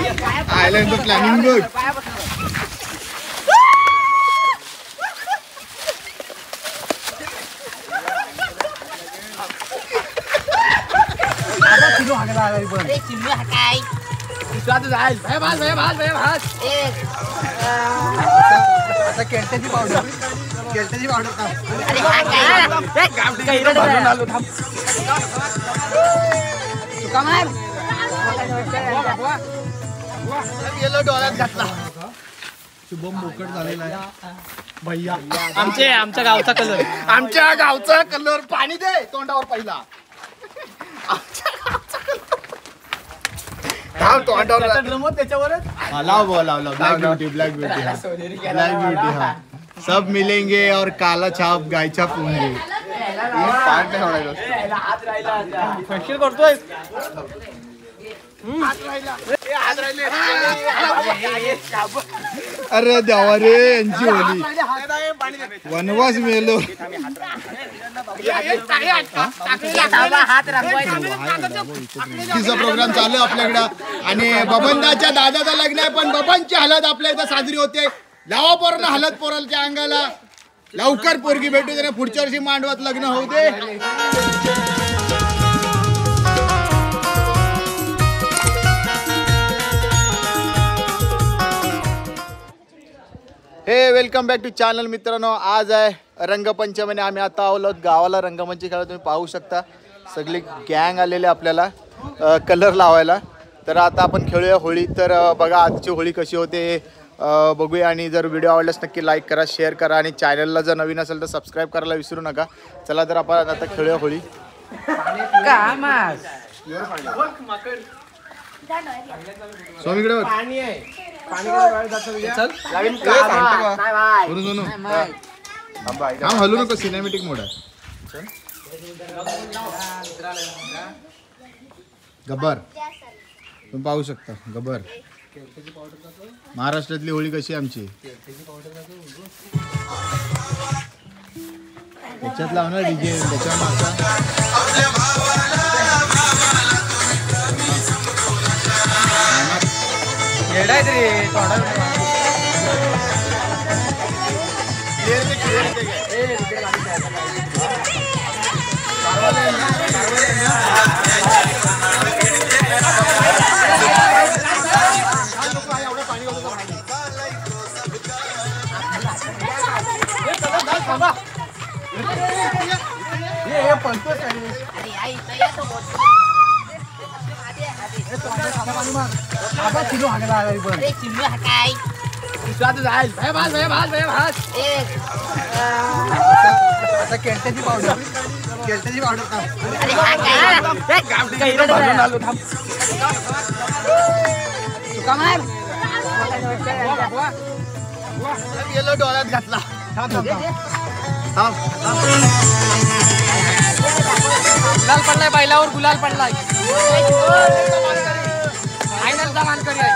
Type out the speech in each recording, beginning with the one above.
Island planning good. आता केळट्याची powder डोळ्यात घातला. शुभम मोकट झालेला आहे भैया. आमच्या गावचा कलर, आमच्या गावचा कलर. पाणी दे तोंडावर पहिला. त्याच्यावरच लाव ब्लैक ब्यूटी हाँ. सब मिलेंगे और काला छाप गाय छाप होंगे. फॅक्शन करतोय. अरे देवा रे यांची होली. वनवास मेलो. तिचा प्रोग्राम चालू आहे आपल्याकडं आणि बबनदाच्या दादाचं लग्न आहे पण बबनची हलत आपल्या इथं साजरी होते. लावा पोरांना हलत पोराच्या अंगाला. लवकर पोरगी भेटू दे. पुढच्या वर्षी मांडवात लग्न होऊ दे. हे वेलकम बॅक टू चॅनल मित्रांनो. आज आहे रंगपंचमी. आम्ही आता आलो गावाला रंगपंचमी खेळायला. तुम्ही पाहू शकता सगळी गँग आलेले आपल्याला कलर लावायला. तर आता आपण खेळूया होळी. तर बघा आजची होळी कशी होते बघूया. आणि जर व्हिडिओ आवडल्यास नक्की लाईक करा, शेअर करा आणि चॅनलला जर नवीन असेल तर सबस्क्राईब करायला विसरू नका. चला तर आपण आता खेळूया होळी. स्वामीकडे हलू नको. सिनेमॅटिक मोड आहे. गब्बर तुम्ही पाहू शकता. गब्बर महाराष्ट्रातली होळी कशी आमची. त्याच्यात लावणार डीजे. त्याच्या मागचा आता केळट्याची पावडर डोळ्यात घातला. गुलाल पडलाय बैलावर. गुलाल पडलाय. फायनलचा मानकरी आहे.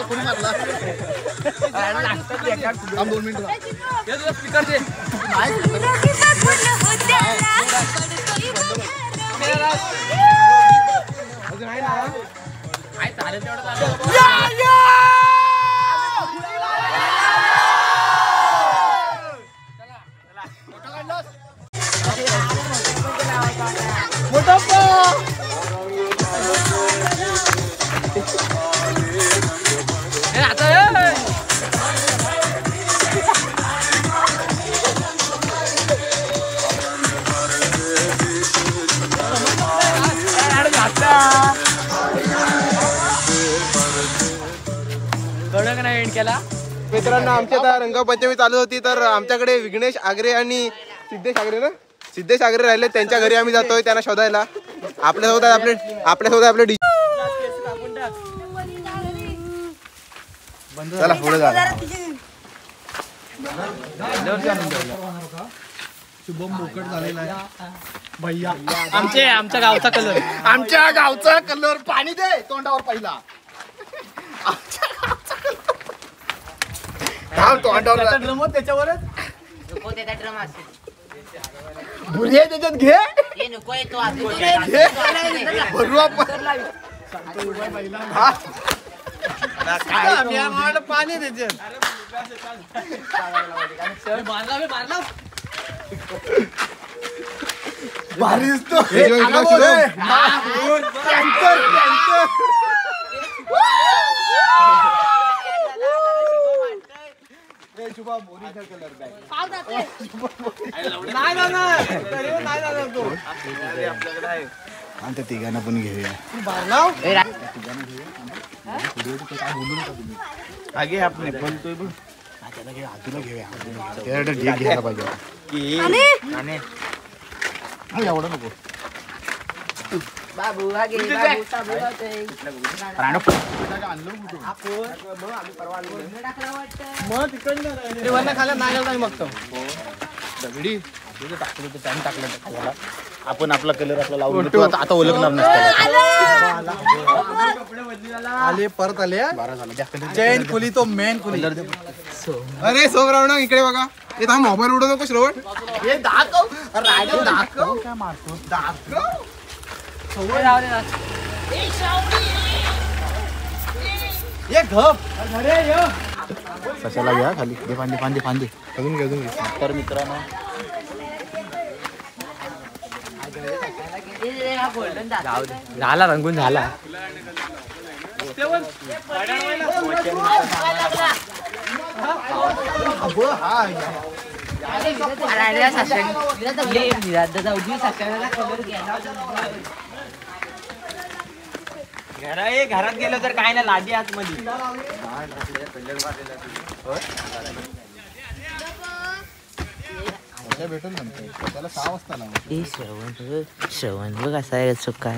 कोणी मारला. 2 मिनिट स्पीकर दे. मित्रांनो आमची आता रंगपंचमी चालू होती. तर आमच्याकडे विघ्नेश आगरे आणि सिद्धेश आगरे राहिले. त्यांच्या घरी आम्ही जातोय त्यांना शोधायला. आपल्यासोबत आपले डी. चला पुढे जा. शुभम मोकट झालेला आहे भैया. आमच्या गावचा कलर, आमच्या गावचा कलर. पाणी दे तोंडावर पहिला. ड्रम त्याच्यावरच नको त्याचा ड्रम असेल भुरी आहे त्याच्यात घे हे नको आहे तो आधी भरू आपण पाणी त्याच्यात भारी दिसतो हे जो इकडं आणि तिघांना पण घेऊया आगे आपण बोलतोय बघ त्याला घे आजूला घेऊया त्याला ढेक घ्यायला पाहिजे एवढं नको बाबू आगे बाबू साबू होते दगडी टाकलं आपण आपला कलर आपला लावून देतो आता ओळखणार नसतं आले परत आले बारा झाला चैन खोली तो मेन खोली अरे सोमराव इकडे बघा हे थांब मोबाईल उडू नको श्रवण काय मारतो कशाला घ्या खाली दे फांदी फांदी फांदी अजून घे तर मित्रांनो झाला रंगून झाला घरात गेलो तर काय ना लादी आतमध्ये भेटून म्हणतो त्याला 6 वाजता लावू श्रवण बघ असा आहे काय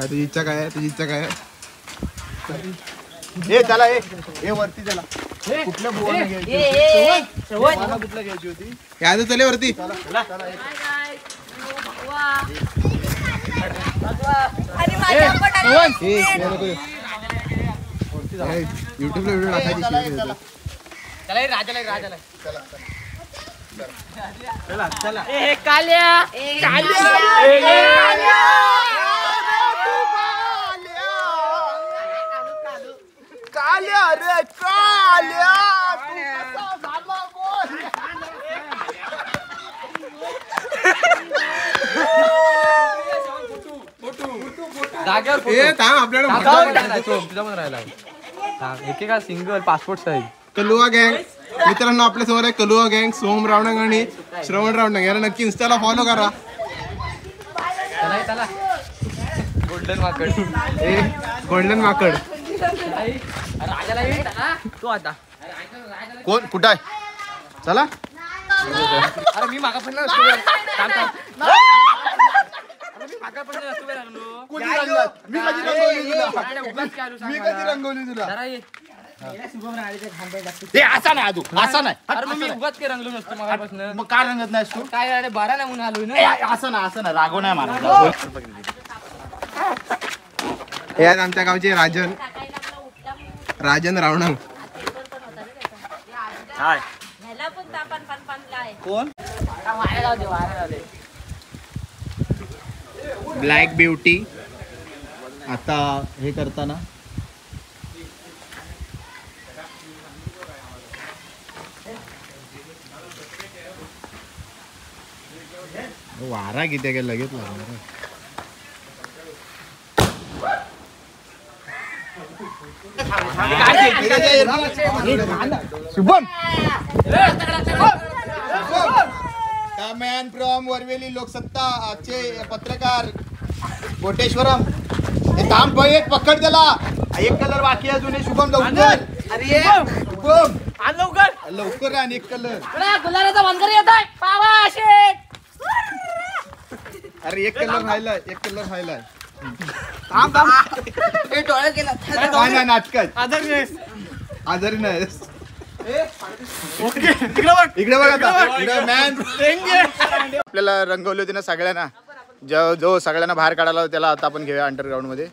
तुझी इच्छा काय आहे तुझी इच्छा काय आहे हे त्याला हे वरती त्याला कुठल्या बुवाने घ्यायची बुवाला कुठला घ्यायची होती याद चले वरती युट्यूबला व्हिडिओ टाकायची काल्या रे काल्या तू कसा झाला बोल ए थांब आपल्याला एकेका सिंगल पासपोर्ट साईज कलुआ गँग मित्रांनो आपल्या समोर आहे कलुआ गँग सोम रावणंग आणि श्रवण रावणंग याला नक्की इन्स्टाला फॉलो करा गोल्डन माकड ए गोल्डन माकड तू आता कोण कुठं आहे चला अरे मी मागा पण नसतो मागा पण नसतो बे रंगलो कोणी रंगलं? मी कधी रंगवली तुला मी कधी रंगवली तुला हे असा नाही आदू असा नाही अरे मग मी उगाच काय रंगलो नसतो मागापासून मग काय रंगत नाहीस तू काय अरे बारा नाही म्हणून आलोय ए, ना असं नाही रागव नाही मारा हे आहेत आमच्या गावचे राजन रावणंग कोण ब्लॅक ब्युटी आता हे करताना वारा किती काय लगेच लागला शुभम मॅन फ्रॉम वरवेली लोकसत्ता चे पत्रकार कोटेश्वरम हे थांब भाई एक पकड त्याला एक कलर बाकी आहे अजून शुभम लवकर अरे शुभम आज लवकर लवकर आणि एक कलर गुलाबाचा वनकर येत आहे पावा असे अरे एक कलर राहिलाय हे डोळे केला नाही नाटकात आजारी नाही इकडे बघ आता इकडे मॅन आपल्याला रंगवली होती ना सगळ्यांना जो सगळ्यांना बाहेर काढायला होता त्याला आता आपण घेऊया अंडरग्राऊंड मध्ये.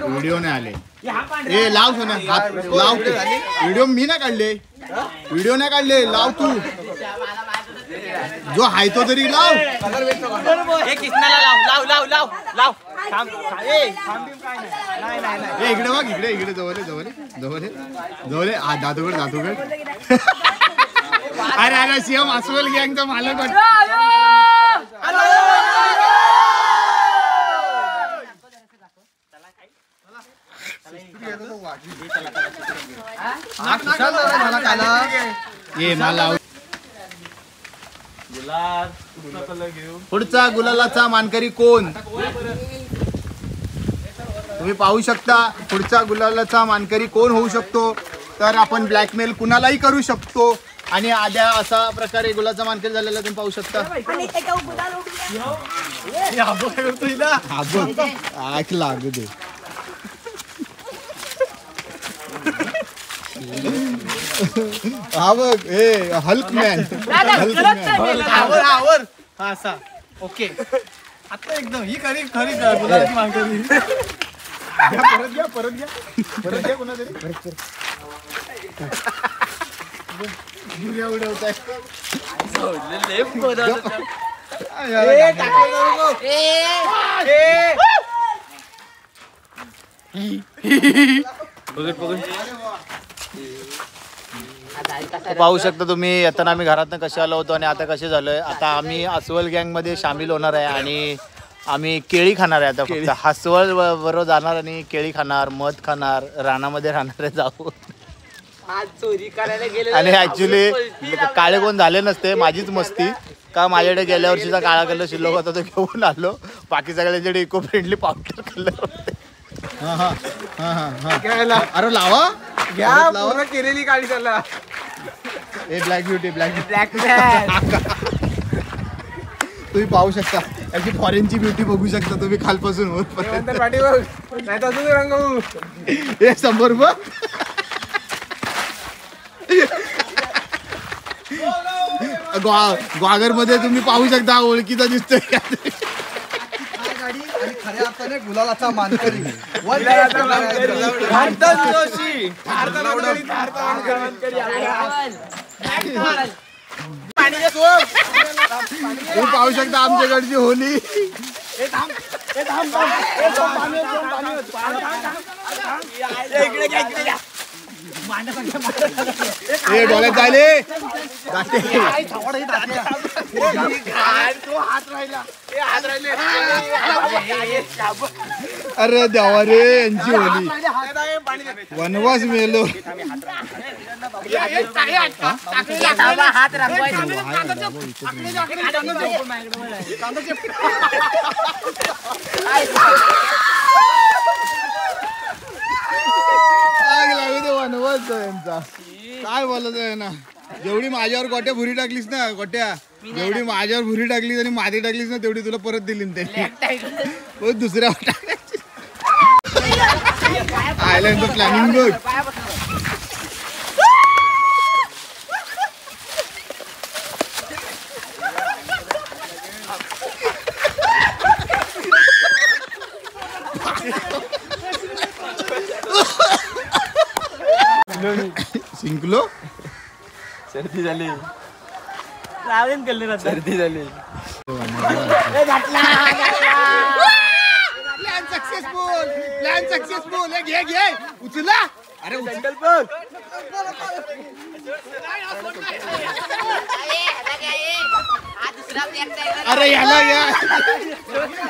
व्हिडिओ नाही आले ए लाव सोना हात लाव. व्हिडिओ मी नाही काढले, व्हिडिओ नाही काढले, लाव तू जो हाय तो तरी लाव. ए इकडे बघ, इकडे इकडे जवळ जवळ जवळ जवळ दातुगड दातुगड. अरे अरे सीएम अस्वल गँगचा मालक ये मला. पुढचा गुलालाचा मानकरी कोण तुम्ही पाहू शकता. पुढचा गुलालाचा मानकरी कोण होऊ शकतो तर आपण ब्लॅकमेल कुणालाही करू शकतो आणि आद्या असा प्रकारे गुलाचा मानकरी झालेला तुम्ही पाहू शकता. आख लागू दे. हा बघ ए हल्क मॅन आवर हा असा ओके. आता एकदम ही खरी खरी गुलाबाची मानकरी. परत घ्या परत घ्या परत घ्या कोणा तरी उडवताय. पाहू शकता तुम्ही येताना आम्ही घरातनं कसे आलो होतो आणि आता कसे झालोय. आता आम्ही अस्वल गँग मध्ये सामील होणार आहे आणि आम्ही केळी खाणार आहे. आता फक्त अस्वल बरोबर जाणार आणि केळी खाणार, मध खाणार, रानामध्ये राहणार आहे जाऊन. आणि ऍक्च्युली काळे कोण झाले नसते, माझीच मस्ती का माझ्याकडे गेल्या वर्षीचा काळा कलर शिल्लक होता तो घेऊन आलो. बाकी सगळ्यांच्याकडे इको फ्रेंडली पावडर कलर होते. अरे लावा घ्या केलेली गाडी त्याला. ए ब्लॅक ब्युटी ब्लॅक तुम्ही पाहू शकता याची फॉरेनची ब्युटी बघू शकता तुम्ही खालपासून होतपर्यंत. नाही तर अजून रंगवू. हे समोर बघ ग्वागर मध्ये तुम्ही पाहू शकता ओळखीचा दिसतोय गाडी आणि खऱ्या अर्थाने गुलालाचा मानकरी तुम्ही पाहू शकता आमच्याकडची होली. हे डोळ्यात जायले अरे देवा रे यांची होली वनवास मेलो. हात रंगवायचा. आग लागू दे वनवास यांचा. काय बोलत आहे ना, जेवढी माझ्यावर गोट्या भुरी टाकलीस ना गोट्या, जेवढी माझ्यावर भुरी टाकलीस आणि माती टाकलीस ना तेवढी तुला परत दिली त्यांनी दुसऱ्यावर टाकायची. आयलंड प्लॅनिंग बघ. शिंकलो सर्दी झाली. सर्दी झाली. Plan successful plan successful. घे घे उचला. अरे उचल बघ. अरे याला या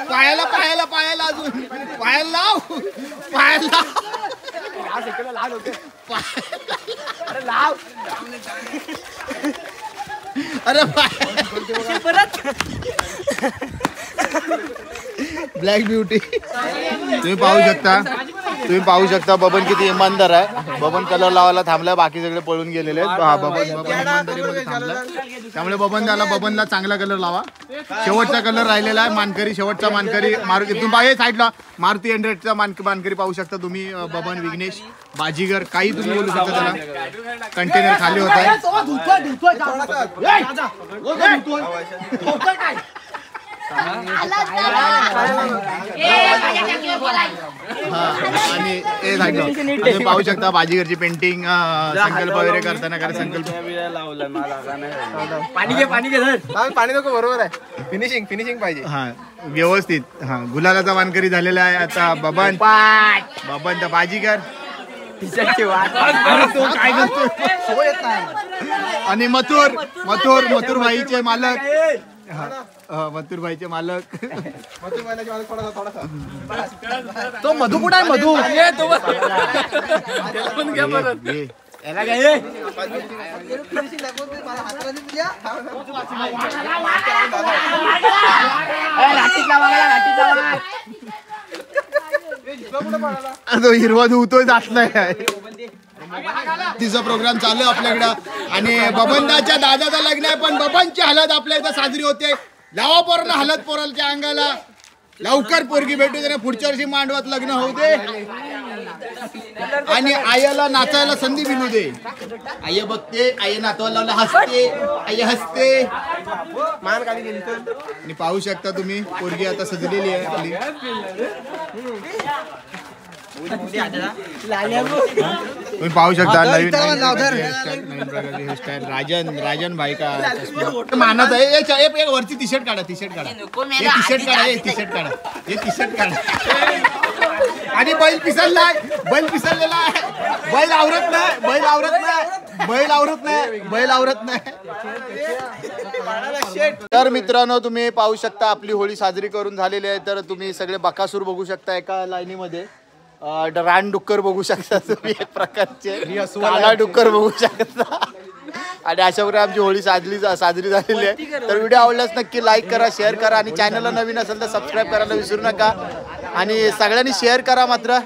पायाला पायाला पायाला अजून पायाला लाव पायाला लाव. अरे ब्लॅक ब्युटी तुम्ही पाहू शकता बबन किती इमानदार आहे. बबन कलर लावायला थांबलाय, बाकी सगळे पळून गेलेले आहेत. बबन इमानदारीमध्ये थांबलाय त्यामुळे बबनला चांगला कलर लावा. शेवटचा कलर राहिलेला आहे मानकरी. शेवटचा मानकरी मारुती इथून पाहिजे साईडला मारुती 100चा मानकरी पाहू शकता तुम्ही. बबन, विघ्नेश, बाजीगर काही तुम्ही बोलू शकता त्याला. कंटेनर खाली होत आहे. आणि ते सांगतो तुम्ही पाहू शकता बाजीगरची पेंटिंग संकल्प वगैरे करताना कारण संकल्प पाणी घे धर. पाणी नको बरोबर आहे फिनिशिंग पाहिजे. हा व्यवस्थित हा गुलालाचा मानकरी झालेला आहे आता बबन तर बाजीगर आणि मथुर भाईचे मालक मथुर भाईचे मालक तो मधू कुठं आहे मधू याला काय तो हिरवा धुवतोय जात नाही तिचा प्रोग्राम चालू आहे आपल्याकडं आणि बबनदाच्या दादाचं लग्न आहे पण बबनची हलत आपल्या इथं साजरी होते. लावा पोरांना हलत पोराच्या अंगाला लवकर पोरगी भेटू दे पुढच्या वर्षी मांडवात लग्न होऊ दे आणि आईला नाचायला संधी मिळू दे. आई बघते आई नातवाला हसते आई हसते मान खाली गेली तर आणि पाहू शकता तुम्ही पोरगी आता सजलेली आहे आपली. तुम्ही पाहू शकता नवीन प्रकारची हेअरस्टाईल राजन भाई का मानत आहे. एक वरची टी शर्ट काढा टी शर्ट काढा टी शर्ट काढा आणि बैल पिसरलेला आहे. बैल आवरत नाही. तर मित्रांनो तुम्ही पाहू शकता आपली होळी साजरी करून झालेली आहे. तर तुम्ही सगळे बकासूर बघू शकता एका लाईनीमध्ये रानडुक्कर बघू शकता तुम्ही एक प्रकारचे काळा डुक्कर बघू शकता आणि अशा प्रकारे आमची होळी साजरी झालेली आहे. तर व्हिडिओ आवडल्यास नक्की लाईक करा शेअर करा आणि चॅनलला नवीन असेल तर सबस्क्राईब करायला विसरू नका आणि सगळ्यांनी शेअर करा मात्र.